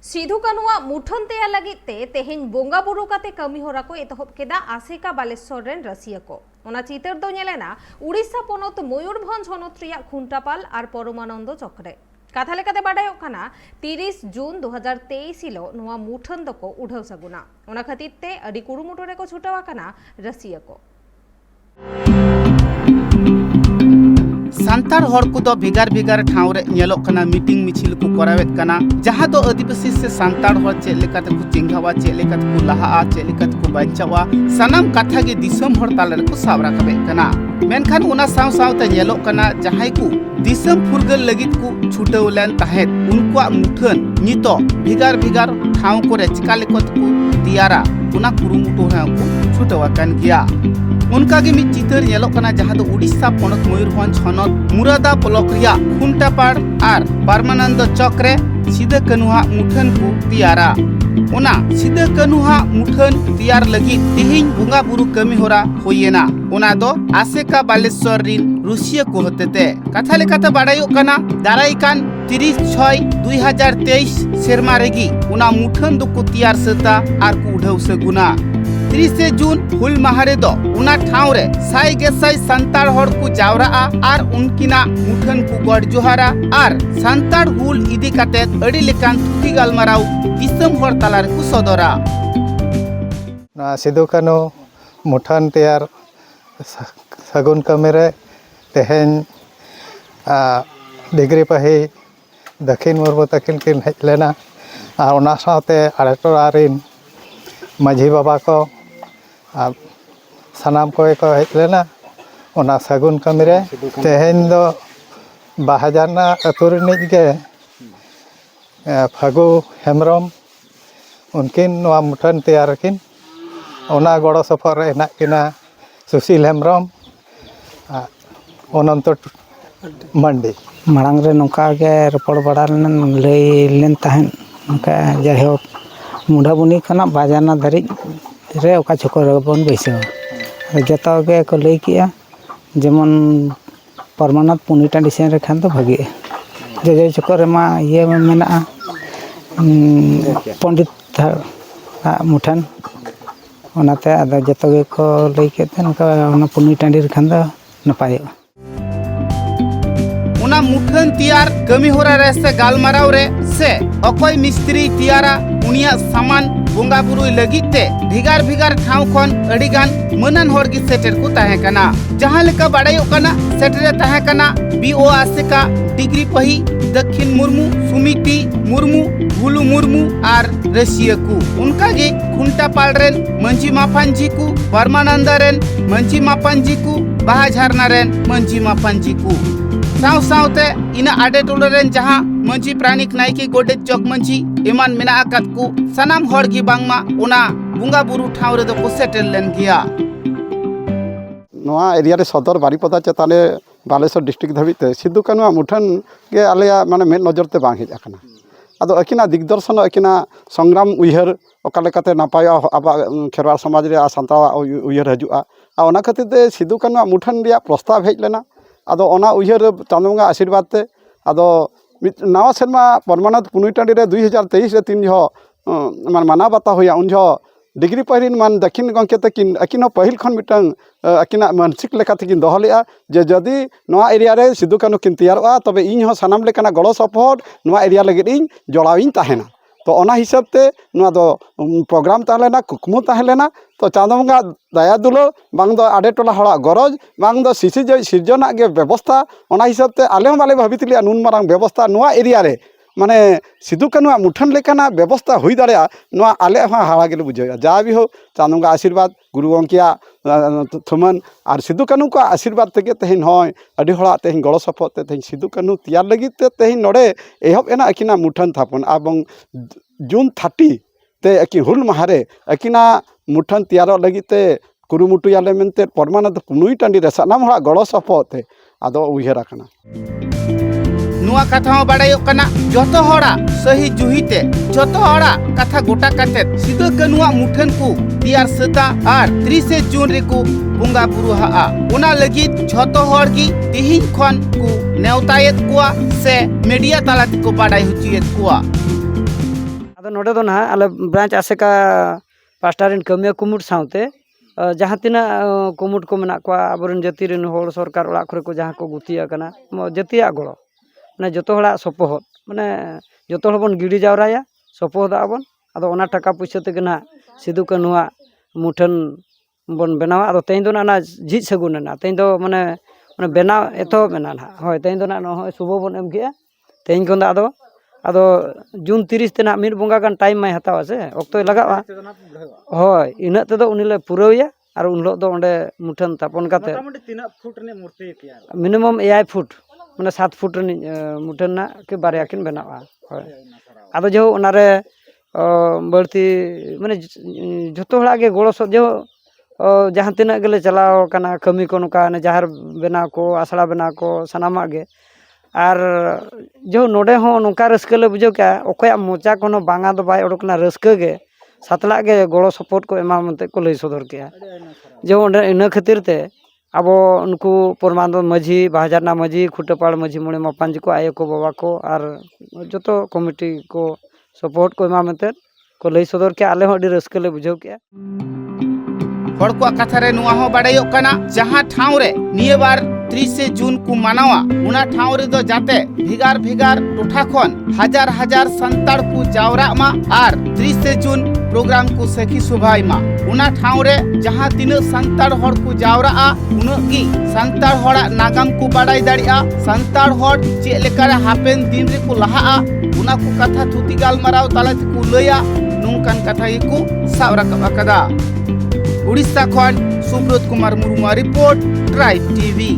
सिधु कानुआ मुठन तैयार लगिते तेहेन बोंगा बुरु काते कमी होरा को एतहब केदा आसेका बालेश्वर रेन रसिया को ओना चितर दो नेलेना उड़ीसा पोनत मयूरभंज हनत रिया खुंटापाल आर परमानंद चक्रे कथा लेकाते बाडायोग काना 30 जून 2023 हिलो नोआ मुठन दको उढ़ाव सगुना ओना खातिरते अडी कुरुमुटु रेको छुटावा काना रसिया को सांतार हर को दो भेगार भेगार ठाव रे नेलोक कना मीटिंग मिছিল को करावेत कना जहां दो आदिवासी से सांतार हर चे लेकाते को चिंगावा चे लेकाते को लहा चे लेकाते को बंचावा सनम कथा गे दिसम हर ताले को साब राखबे कना मेनखान उना साव सावते नेलोक कना जहां को दिसम फुरगल लगित को छुटेव लेन ताहेत उनकुआ मुठन नितो भेगार भेगार ठाव को रे चिका लेकत को तियारा उना कुरुमुटु हा को छुटेवा कान गिया उनका के मित चितर नेलोक कना जहां दो उड़ीसा पोनत मयूरभंज हनत मुरादा ब्लॉक रिया खुंटापाड़ आर परमानंद चक्रे सिदा कानुहा मुठन को तियारा ओना सिदा कानुहा मुठन तियार लगी तेहिं बुंगा बुरु कमी होरा होयेना ओना दो आसेका बालेश्वर रिन रुसिया को होतेते कथा लेकाते बाडायो कना दाराइकान 30/6/2023 सेरमा रेगी ओना मुठन दो को तियार सता आर को उढाव सगुना 30 जून हुल माहारे दो उना ठाव रे साई गेसाई संताड़ हड़ को जावरा आर उनकिना मुठन को गड़ जोहारा आर संताड़ हुल इदी काटे अड़ी लेकान थुथी गालमाराव दिसम हड़ तालार को सदरा सिधु कानु मुठन तैयार सगुन कमेरे तेहेन डिग्री पही दक्षिण मुर्मू तकिन किन हेज लेना आर उना साथे आड़े टोला रिन माझी बाबा को सानाम को हेज लेना उना सगुन कमेरे तेहेन दो बाहजाना अतु रिनिज गे फागु हेमरम उनकिन नोआ मुठन तैयार किन ओना गड़ो सफर रे हेना किना सुशील हेमरम अनंत मंडी मांग रे नौका के रपड़ बड़ा लई लेन तहन नौका जायहोक मुंडाबुनी खना बाजाना धरी रे ओका छोकर बन बैसे जतो के को लई किया जेमन परमानंद पुनी टांडी सेन रे खान तो भागी जे छोकर मा ये मेना पंडित मुठन ओनाते आदा जतो के को लई केते नौका ओना पुनी टांडी रे खान द नपाय उना मुठन तियार कमी होरा रे से गालमाराव रे से अकोय मिस्त्री तियारा उनिया सामान बोंगा बुरुई लगिते भिगार भिगार ठाव खन अडिगान मनन हर की सेटर को ताहे कना जहां लेका बाडायो कना सेटरे ताहे कना बीओ आसेका डिग्री पही दक्षिण मुर्मू सुमिति मुर्मू भुलु मुर्मू आर रसिया को उनका गे खुंटापाल रेन मंजी मापांजी को परमानंद रेन मंजी मापांजी को बाहा झरना रेन मंजी मापांजी को साव सावते इना आडे टोले रेन जहां मंजी प्राणिक नायकी गोडे चौक मंजी इमान मेना आकात को सनाम हर की बांगमा उना बुंगा बुरु ठाव रे दो को सेटल लेन गिया नोआ एरिया रे सदर बारीपदा चेताने बालेश्वर डिस्ट्रिक्ट धाबिते सिधु कानुआ मुठन के आलेया माने मेन नजर ते बांग हेज आकना आदो अकिना दिग्दर्शन अकिना संग्राम उयहर ओका लेकाते नापाय आबा खेरवाल समाज रे सांतावा उयहर हजुआ आ ओना खातिर ते सिधु कानुआ मुठन रिया प्रस्ताव हेज लेना आदो ओना उयहर चांदोंगा आशीर्वाद ते आदो नवा सेरमा परमानंद पुनुई टांडी रे 2023 रे 3 जो मान माना बाता होया उन जो डिग्री पहिरिन मान दक्षिण गंके तकिन अकिन पहिल खन मिटंग अकिना मानसिक लेका तकिन दोहलेआ जे जदी नवा एरिया रे सिधु कानु किन तैयारआ तबे इन हो सनाम लेकाना गड़ो सपोर्ट नवा एरिया लगिद इन जोड़ाविन ताहेना तो ओना हिसाब ते नवा दो प्रोग्राम ताहलेना कुकमु ताहलेना तो चांदोंगा दया दुलो बांग दो आडे टोला हड़ा गरज बांग दो सिरजना गे व्यवस्था ओना हिसाब ते आले माले भाबितलिया नुन मारांग व्यवस्था नवा एरिया रे माने सिधु कानुआ मुठन लेकाना व्यवस्था हुई दाड़ेया नवा आले हाड़ा गेले बुझाया जा भी हो चांदोंगा आशीर्वाद गुरु गंकिया थुमन और सिधु कानु का आशीर्वाद तेगे तेहिन होय अडी हड़ा तेहिन गड़ो सपोर्ट ते तेहिन सिधु कानु तैयार लगित ते तेहिन नोडे एहब एना अकिना मुठन थापन आबंग जून 30 ते अकि हुल माहारे अकिना मुठन तैयार लगित ते कुरुमुटु याले मेनते परमानंद पुनुई टांडी रे सानाम हड़ा गड़ो सपोर्ट ते आदो उयहर आकना नुआ कथा बाडायो कना जतो हड़ा सही जुहिते जतो हड़ा कथा गोटा काटे सिधु कानुआ मुठन को तियार सता आर 30 जून रे को बुंगा बुरु हा उना लगी जतो हड़ की तिहिन खन को नेवतायत कुआ से मीडिया तालाते को बाडाय हुचियत कुआ ᱟᱫᱚ ᱱᱚᱰᱮ ᱫᱚ ᱱᱟᱦᱟᱜ ᱟᱞᱮ ᱵᱨᱟᱧᱪ ᱟᱥᱮᱠᱟ ᱯᱟᱥᱴᱟ ᱨᱮᱱ ᱠᱟᱹᱢᱤᱭᱟᱹ ᱠᱩᱢᱩᱴ ᱥᱟᱶᱛᱮ ᱡᱟᱦᱟᱸ ᱛᱤᱱᱟᱹᱜ ᱠᱩᱢᱩᱴ ᱠᱚ ᱢᱮᱱᱟᱜ ᱠᱚᱣᱟ ᱟᱵᱚᱨᱮᱱ ᱡᱟᱹᱛᱤ ᱨᱮᱱ ᱦᱚᱲ ᱥᱚᱨᱠᱟᱨ ᱚᱲᱟᱜ ᱠᱚᱨᱮ ᱠᱚ ᱡᱟᱦᱟᱸ ᱠᱚ ᱜᱩᱛᱤ ᱟᱠᱟᱱᱟ ᱡᱟᱹᱛᱤᱭᱟᱜ ᱜᱚᱲᱚ ᱢᱟᱱᱮ ᱡᱚᱛᱚ ᱦᱚᱲᱟᱜ ᱥᱚᱯᱚᱦᱚᱫ ᱢᱟᱱᱮ ᱡᱚᱛᱚ ᱦᱚᱲ ᱵᱚᱱ ᱜᱤᱰᱤ ᱡᱟᱣᱨᱟᱭᱟ ᱥᱚᱯᱚᱦᱚᱫᱚᱜᱼᱟ ᱵᱚᱱ ᱟᱫᱚ ᱚᱱᱟ ᱴᱟᱠᱟ ᱯᱩᱭᱥᱟᱹ ᱛᱮᱜᱮ ᱱᱟᱦᱟᱜ ᱥᱤᱫᱩ ᱠᱟᱹᱱᱩᱣᱟᱜ ᱢᱩᱴᱷᱟᱹᱱ ᱵᱚᱱ ᱵᱮᱱᱟᱣᱟ ᱟᱫᱚ ᱛᱮᱦᱮᱧ ᱫᱚ ᱚᱱᱟ ᱡᱷᱤᱡ ᱥᱟᱹᱜᱩᱱ ᱮᱱᱟ ᱛᱮᱦᱮᱧ ᱫᱚ ᱢᱟᱱᱮ ᱵᱮᱱᱟᱣ ᱮᱛᱚᱦᱚᱵ ᱮᱱᱟ ᱱᱟᱦᱟᱜ ᱦᱳᱭ ᱛᱮᱦᱮᱧ ᱫᱚ ᱱᱟᱦᱟᱜ ᱱᱚᱜᱼᱚᱭ ᱥᱩᱵᱷᱚ ᱵᱚᱱ ᱮᱢ ᱠᱮᱜᱼᱟ ᱛᱮᱦᱮᱧ ᱠᱷᱚᱱ ᱫᱚ ᱟᱫᱚ ᱡᱩᱱ 30 ᱛᱮ ᱱᱟᱦᱟᱜ ᱢᱤᱫ ᱵᱚᱸᱜᱟ ᱜᱟᱱ ᱴᱟᱭᱤᱢ ᱢᱟᱭ ᱦᱟᱛᱟᱣᱟ ᱥᱮ ᱚᱠᱛᱚᱭ ᱞᱟᱜᱟᱜᱼᱟ ᱦᱳᱭ ᱤᱱᱟᱹᱜ ᱛᱮᱫᱚ ᱩᱱᱤ ᱞᱮ ᱯᱩᱨᱟᱹᱣᱮᱭᱟ ᱟᱨ ᱩᱱ ᱦᱤᱞᱳᱜ ᱫᱚ ᱚᱸᱰᱮ ᱢᱩᱴᱷᱟᱹᱱ ᱛᱷᱟᱯᱚᱱ ᱠᱟᱛᱮ ᱛᱤᱱᱟᱹᱜ ᱯᱷᱩᱴ ᱨᱤᱱᱤᱡ ᱢᱩᱨᱛᱤ ᱛᱮᱭᱟᱨ ᱢᱤᱱᱤᱢᱟᱢ 7 ᱯᱷᱩᱴ ᱢᱟᱱᱮ 7 ᱯᱷᱩᱴ ᱨᱤᱱᱤᱡ ᱢᱩᱴᱷᱟᱹᱱ ᱱᱟᱜ ᱠᱤ ᱵᱟᱨᱭᱟ ᱠᱤᱱ ᱵᱮᱱᱟᱣᱟ ᱦᱳᱭ ᱟᱫᱚ ᱡᱮᱦᱳ ᱚᱱᱟᱨᱮ ᱵᱟᱹᱲᱛᱤ ᱢᱟᱱᱮ ᱡᱷᱚᱛᱚ ᱦᱚᱲᱟᱜ ᱜᱮ ᱜᱚᱲᱚ ᱥᱚᱯᱚᱦᱚᱫ ᱡᱮᱦᱳ ᱡᱟᱦᱟᱸ ᱛᱤᱱᱟᱹᱜ ᱜᱮᱞᱮ ᱪᱟᱞᱟᱣ ᱟᱠᱟᱱᱟ ᱠᱟᱹᱢᱤ ᱠᱚ ᱱᱚᱝᱠᱟ ᱡᱟᱦᱮᱨ ᱵᱮᱱᱟᱣ ko ᱟᱥᱲᱟ ᱵᱮᱱᱟᱣ ko ᱥᱟᱱᱟᱢᱟᱜ ᱜᱮ ᱟᱨ ᱡᱮᱦᱳ ᱱᱚᱰᱮ ᱦᱚᱸ ᱱᱚᱝᱠᱟ ᱨᱟᱹᱥᱠᱟᱹ ᱞᱮ ᱵᱩᱡᱷᱟᱹᱣ ᱠᱮᱜᱼᱟ ᱚᱠᱚᱭᱟᱜ ᱢᱚᱪᱟ ᱠᱷᱚᱱ ᱦᱚᱸ ᱵᱟᱝᱟ ᱫᱚ ᱵᱟᱭ ᱚᱰᱚᱠ ᱞᱮᱱᱟ ᱨᱟᱹᱥᱠᱟᱹ ᱜᱮ ᱥᱟᱛᱞᱟᱜ ᱜᱮ ᱜᱚᱲᱚ ᱥᱚᱯᱚᱦᱚᱫ ᱠᱚ ᱮᱢᱟ ᱢᱮᱱᱛᱮ ᱠᱚ ᱞᱟᱹᱭ ᱥᱚᱫᱚᱨ ᱠᱮᱜᱼᱟ ᱡᱮᱢᱚᱱ ᱚᱸᱰᱮ ᱤᱱᱟᱹ ᱠᱷᱟᱹᱛᱤᱨ ᱛᱮ ᱟᱵᱚ ᱱᱩᱠᱩ ᱯᱚᱨᱢᱟᱱᱫᱚ ᱢᱟᱹᱡᱷᱤ ᱵᱟᱦᱟᱡᱟᱨᱱᱟ ᱢᱟᱹᱡᱷᱤ ᱠᱷᱩᱴᱟᱹᱯᱟᱲ ᱢᱟᱹᱡᱷᱤ ᱢᱚᱬᱮ ᱢᱟᱯᱟᱱᱡᱤ ᱠᱚ ᱟᱭᱳ ᱠᱚ ᱵᱟᱵᱟ ko ᱟᱨ ᱡᱚᱛᱚ ᱠᱚᱢᱤᱴᱤ ko ᱥᱚᱯᱚᱦᱚᱫ ko ᱮᱢᱟ ᱢᱮᱱᱛᱮ ko ᱞᱟᱹᱭ ᱥᱚᱫᱚᱨ ᱠᱮᱜᱼᱟ ᱟᱞᱮ ᱦᱚᱸ ᱟᱹᱰᱤ ᱨᱟᱹᱥᱠᱟᱹ ᱞᱮ ᱵᱩᱡᱷᱟᱹᱣ ᱠᱮᱜᱼᱟ ᱦᱚᱲ ᱠᱚᱣᱟᱜ ᱠᱟᱛᱷᱟ ᱨᱮ ᱱᱚᱣᱟ ᱦᱚᱸ ᱵᱟᱰᱟᱭᱚᱜ ᱠᱟᱱᱟ ᱡᱟᱦᱟᱸ ᱴᱷᱟᱶ ᱨᱮ ᱱᱤᱭᱟᱹ ᱵᱟᱨ 30 ᱡᱩᱱ ᱠᱚ ᱢᱟᱱᱟᱣᱟ ᱚᱱᱟ ᱴᱷᱟᱶ ᱨᱮᱫᱚ ᱡᱟᱛᱮ ᱵᱷᱮᱜᱟᱨ ᱵᱷᱮᱜᱟᱨ ᱴᱚᱴᱷᱟ ᱠᱷᱚᱱ ᱦᱟᱡᱟᱨ ᱦᱟᱡᱟर ᱥᱟᱱᱛᱟᱲ ᱠᱚ ᱡᱟᱣᱨᱟᱜ ᱢᱟ ᱟᱨ 30 ᱡᱩᱱ प्रोग्राम को सखी सुभाई मा उना ठाव रे जहां तीनों संताड़ हड़ को जावराआ उनग गी संताड़ हड़ा नागाम को बाडाय दाड़िया संताड़ हड़ चे लेकारे हापेन दिन रे को लहाआ उना को कथा थुती गालमाराव ताला ते को लया नुंकान कथा को साब राकाब आकादा उड़ीसा खन Subrat Kumar Murmu report tribe TV.